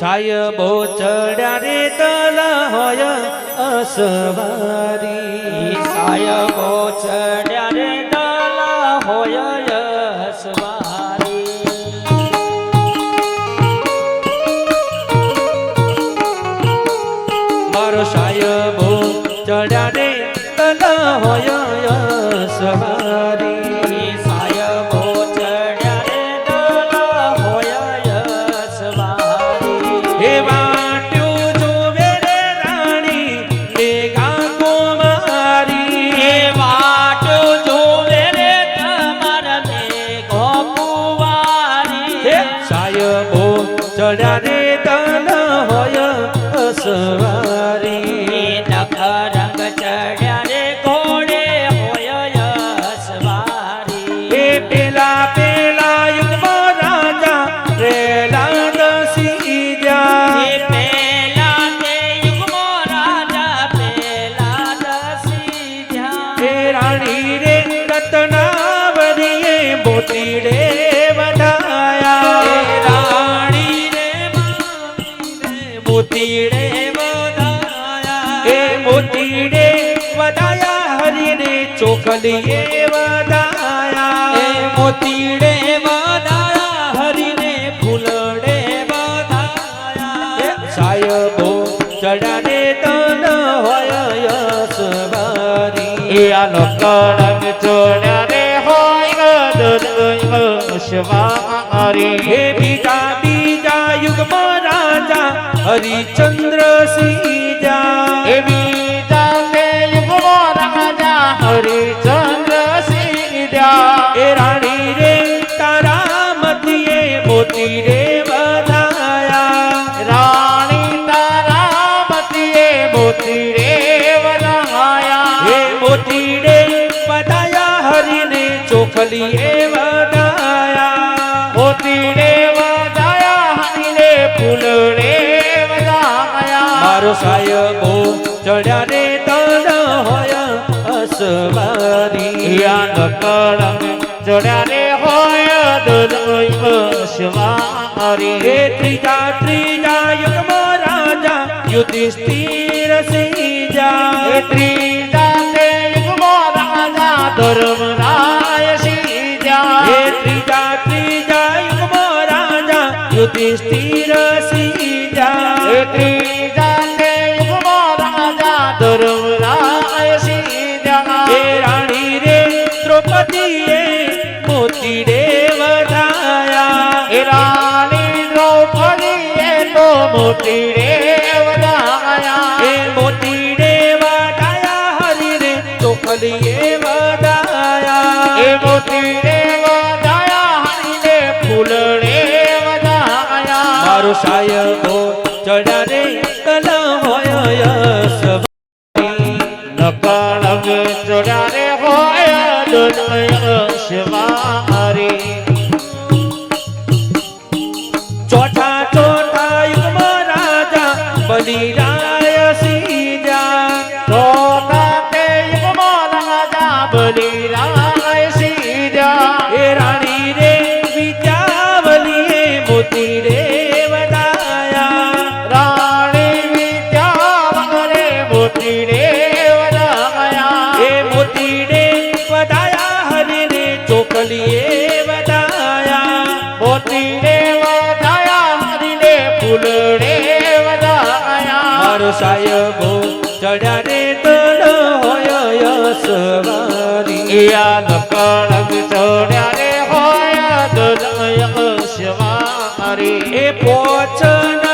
સાયબો ચડ્યા રે તલ હોય અસવારી સાયબો ચડ્યા રે તલ હોય અસવારી મારો સાયબો ચડ્યા રે તલ હોય અસવારી સાયબો ચડ્યા રે તલ હોય અસવારી હે વાટ્યું જોવે રે રાણી મેઘા કુમારી હે વાટ્યું જોવે રે તમારા મેઘો કુંવારી હે સાયબો ચડ્યા રે તલ હોય અસવારી નખ રંગ ચડ્યા રે ઘોડે હોય અસવારી એ પેલા પેલા યુગમાં રાજા રેલા દસી જા એ પેલા તે યુગમાં રાજા પેલા દસી જ્યાં એ રાણી રે રત્નાવરીએ મોતીડે વધાયા એ રાણી રે મોતીડે વધાયા એ મોતીડે વધાયા હરીને ચોખલીએ વધાયા એ મોતીડે વધાયા હરીને ફૂલડે વધાયા સાયબો ચડાને તન હોય અસવારી એ આનો કળંગ ચોડ્યા રે હોય શવારી હે બીજા બીજા યુગમાં રાજા હરિચંદ્ર સિંજા એ બીજા તે યુગમાં રાજા હરિચંદ્ર સિંધ્યા એ રાણી રે તારા મધ્યે મોતી રે વધાયા રાણી તારા મતીએ મોતી રે વરાયા હે મોતી રે વધાયા હરીને ચોખલીએ વધાયા મોતી રે વધાયા હણીને ફૂલ રે વધાયા મારો સાયબો ચડ્યા રે તન હોય અસવારી યાનો કળંગ ચડ્યા રે હોય દુર્ગય શવારી હે ત્રીજા ત્રીજા યુગમાં રાજા યુધિષ્ઠિર સિંજા એ ત્રીજા તે યુગમાં રાજા ધર્મરાય સિંધ્યા હે ત્રીજા ત્રીજા યુગમાં રાજા યુધિષ્ઠિર સિંજા એ ત્રીજા તે યુગમાં રાજા ધર્મરાય સિંધ્યા હે રાણી રે દ્રૌપદીએ મોતી રે વધાયા એ રાણી દ્રૌપદીએ તો મોતી રે વધાયા હે મોતી રે વધાયા હરી રે ચોખલીએ વધાયા એ મોતી રે વધાયા હણીને ફૂલ રે વધાયા મારો સાયબો ચડ્યા રે તલ હોય અસવારી નકળંગ ચોડ્યા રે હોય દુર્ગય શવારી ચોથા ચોથા યુગમાં રાજા બલિરાય સિંજા ચોથા તે યુગમાં રાજા બલિરાય સિંધ્યા હે રાણી રે વિદ્યાવલીએ મોતી રે વધાયા રાણી વિદ્યા રે મોતી રે વધાયા હે મોતી રે વધાયા હરી રે ચોખલીએ વધાયા મોતી રે વધાયા હરીને ફૂલ રે વધાયા મારો સાયબો ચડ્યા રે તલ હોય અસવારી યાનો કળંગ ચોડ્યા રે હોય દુર્ગય શવારી એ પોચના